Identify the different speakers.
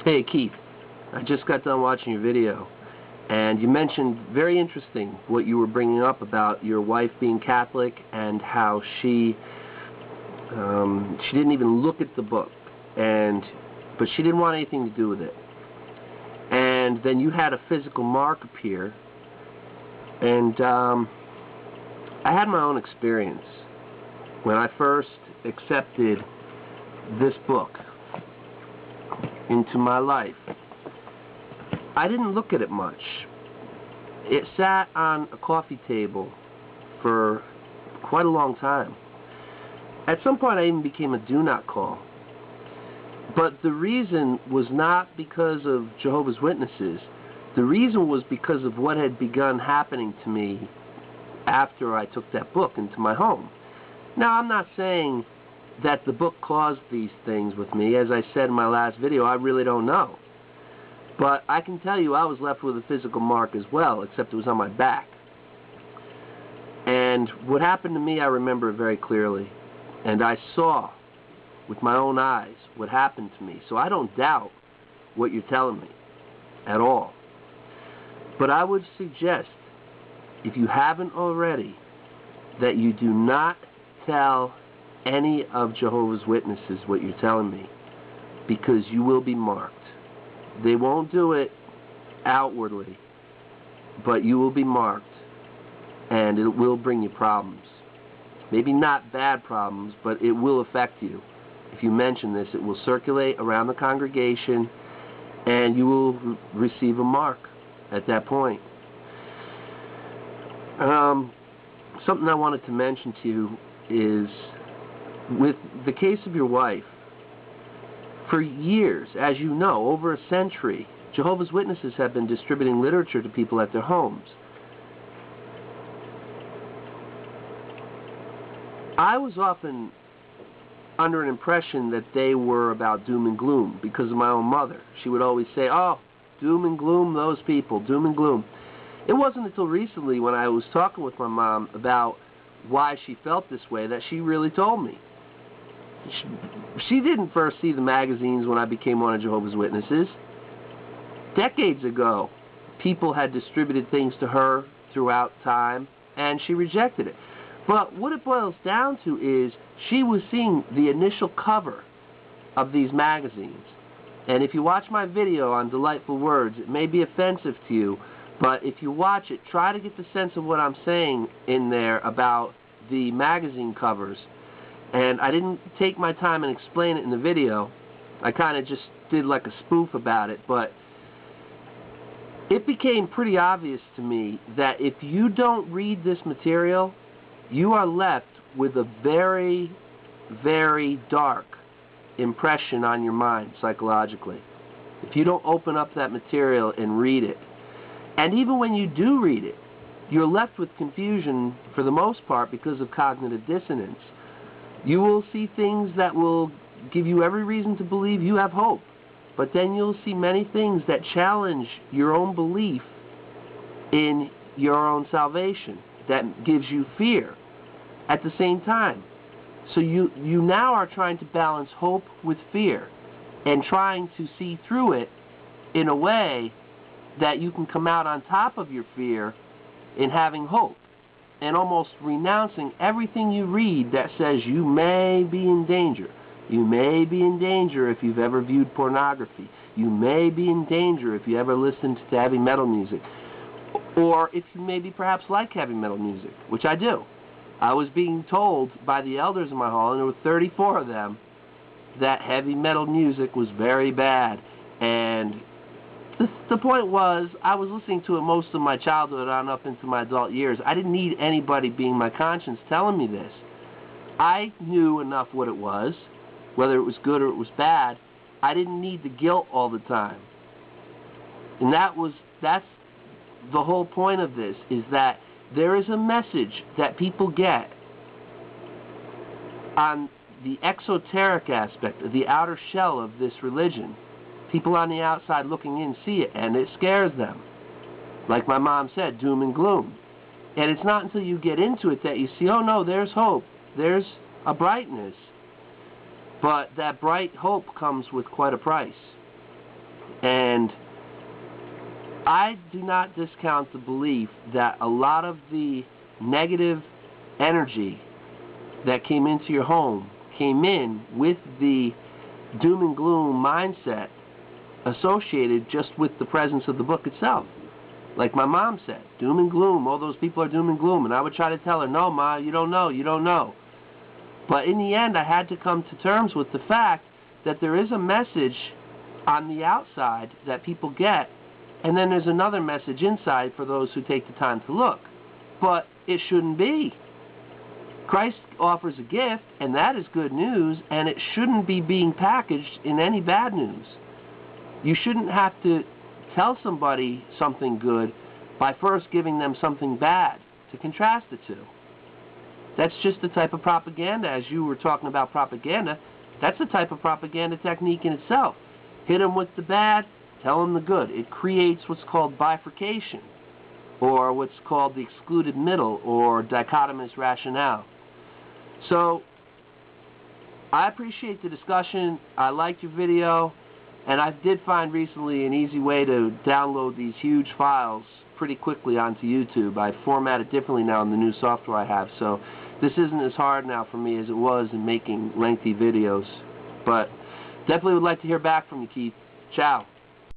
Speaker 1: Hey Keith, I just got done watching your video, and you mentioned, very interesting, what you were bringing up about your wife being Catholic and how she didn't even look at the book, but she didn't want anything to do with it. And then you had a physical mark appear, and I had my own experience when I first accepted this book into my life. I didn't look at it much. It sat on a coffee table for quite a long time. At some point I even became a do not call. But the reason was not because of Jehovah's Witnesses. The reason was because of what had begun happening to me after I took that book into my home. Now, I'm not saying that the book caused these things with me. As I said in my last video, I really don't know. But I can tell you I was left with a physical mark as well, except it was on my back. And what happened to me, I remember very clearly. And I saw with my own eyes what happened to me. So I don't doubt what you're telling me at all. But I would suggest, if you haven't already, that you do not tell any of Jehovah's Witnesses what you're telling me, because you will be marked. They won't do it outwardly, but you will be marked, and it will bring you problems. Maybe not bad problems, but it will affect you. If you mention this, it will circulate around the congregation, and you will receive a mark at that point. Something I wanted to mention to you is, with the case of your wife, for years, as you know, over a century, Jehovah's Witnesses have been distributing literature to people at their homes. I was often under an impression that they were about doom and gloom because of my own mother. She would always say, "Oh, doom and gloom, those people, doom and gloom." It wasn't until recently, when I was talking with my mom about why she felt this way, that she really told me. She didn't first see the magazines when I became one of Jehovah's Witnesses. Decades ago, people had distributed things to her throughout time, and she rejected it. But what it boils down to is, she was seeing the initial cover of these magazines. And if you watch my video on Delightful Words, it may be offensive to you, but if you watch it, try to get the sense of what I'm saying in there about the magazine covers. And I didn't take my time and explain it in the video. I kind of just did like a spoof about it. But it became pretty obvious to me that if you don't read this material, you are left with a very, very dark impression on your mind psychologically. If you don't open up that material and read it. And even when you do read it, you're left with confusion for the most part because of cognitive dissonance. You will see things that will give you every reason to believe you have hope, but then you'll see many things that challenge your own belief in your own salvation, that gives you fear at the same time. So you now are trying to balance hope with fear, and trying to see through it in a way that you can come out on top of your fear in having hope, and almost renouncing everything you read that says you may be in danger. You may be in danger if you've ever viewed pornography. You may be in danger if you ever listened to heavy metal music. Or if you maybe perhaps like heavy metal music, which I do. I was being told by the elders in my hall, and there were 34 of them, that heavy metal music was very bad. And the point was, I was listening to it most of my childhood on up into my adult years. I didn't need anybody being my conscience telling me this. I knew enough what it was, whether it was good or it was bad. I didn't need the guilt all the time. And that's the whole point of this, is that there is a message that people get on the exoteric aspect, of the outer shell of this religion. People on the outside looking in see it, and it scares them. Like my mom said, doom and gloom. And it's not until you get into it that you see, oh no, there's hope. There's a brightness. But that bright hope comes with quite a price. And I do not discount the belief that a lot of the negative energy that came into your home came in with the doom and gloom mindset associated just with the presence of the book itself. Like my mom said, doom and gloom, all those people are doom and gloom. And I would try to tell her, no, Ma, you don't know, you don't know. But in the end, I had to come to terms with the fact that there is a message on the outside that people get, and then there's another message inside for those who take the time to look. But it shouldn't be. Christ offers a gift, and that is good news, and it shouldn't be being packaged in any bad news. You shouldn't have to tell somebody something good by first giving them something bad to contrast the two. That's just the type of propaganda, as you were talking about propaganda, that's the type of propaganda technique in itself. Hit them with the bad, tell them the good. It creates what's called bifurcation, or what's called the excluded middle, or dichotomous rationale. So, I appreciate the discussion. I liked your video, and I did find recently an easy way to download these huge files pretty quickly onto YouTube. I format it differently now in the new software I have, so this isn't as hard now for me as it was in making lengthy videos. But definitely would like to hear back from you, Keith. Ciao.